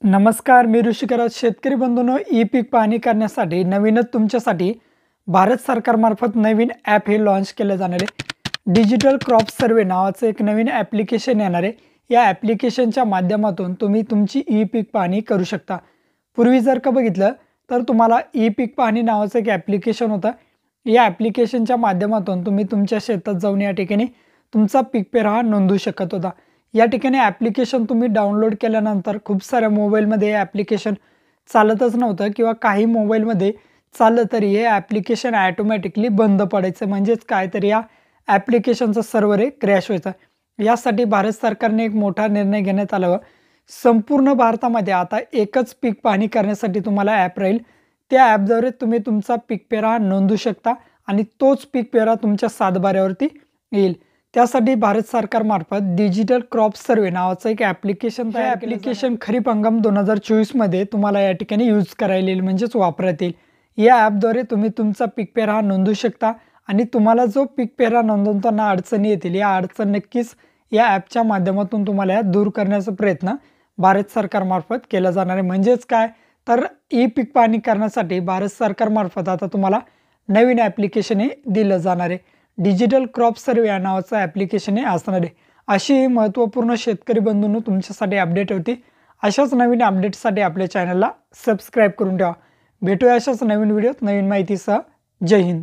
नमस्कार, मी ऋषिकराज. शेतकरी बंधूंनो, ई पीक पाहणी करण्यासाठी नवीनच तुमच्यासाठी भारत सरकारमार्फत नवीन ॲप हे लॉन्च केलं जाणार आहे. डिजिटल क्रॉप सर्वे नावाचं एक नवीन ॲप्लिकेशन येणार आहे. या ॲप्लिकेशनच्या माध्यमातून तुम्ही तुमची ई पीक पाहणी करू शकता. पूर्वी जर का बघितलं तर तुम्हाला ई पीक पाहणी नावाचं एक ॲप्लिकेशन होतं. या ॲप्लिकेशनच्या माध्यमातून तुम्ही तुमच्या शेतात जाऊन या ठिकाणी तुमचा पीक पेरा हा नोंदवू शकत होता. या ठिकाणी ॲप्लिकेशन तुम्ही डाउनलोड केल्यानंतर खूप साऱ्या मोबाईलमध्ये हे ॲप्लिकेशन चालतच नव्हतं किंवा काही मोबाईलमध्ये चाललं तरी हे ॲप्लिकेशन ॲटोमॅटिकली बंद पडायचं. म्हणजेच काय तर या ॲप्लिकेशनचं सर्व्हर हे क्रॅश व्हायचं. यासाठी भारत सरकारने एक मोठा निर्णय घेण्यात आला. संपूर्ण भारतामध्ये आता एकच पीक पाहणी करण्यासाठी तुम्हाला ॲप राहील. त्या ॲपद्वारे तुम्ही तुमचा पीक पेरा नोंदवू शकता आणि तोच पीक पेरा तुमच्या सातबाऱ्यावरती येईल. त्यासाठी भारत सरकारमार्फत डिजिटल क्रॉप सर्वे नावाचं एक ॲप्लिकेशन तयार ॲप्लिकेशन खरीप हंगाम 2024 मध्ये तुम्हाला या ठिकाणी यूज करायला येईल, म्हणजेच वापरात येईल. या ॲपद्वारे तुम्ही तुमचा पीक पेरा हा नोंदवू शकता आणि तुम्हाला जो पीक पेरा नोंदवताना अडचणी येतील, या अडचण नक्कीच या ॲपच्या माध्यमातून तुम्हाला या दूर करण्याचा प्रयत्न भारत सरकारमार्फत केला जाणार आहे. म्हणजेच काय तर ई पीक पाहणी करण्यासाठी भारत सरकारमार्फत आता तुम्हाला नवीन ॲप्लिकेशन हे दिलं जाणार आहे. डिजिटल क्रॉप सर्वे या नावाचं ॲप्लिकेशन हे असणार आहे. अशी महत्त्वपूर्ण शेतकरी बंधूंनो तुमच्यासाठी अपडेट होती. अशाच नवीन अपडेट्ससाठी आपल्या चॅनलला सबस्क्राईब करून ठेवा. भेटूया अशाच नवीन व्हिडिओत नवीन माहितीसह. जय हिंद.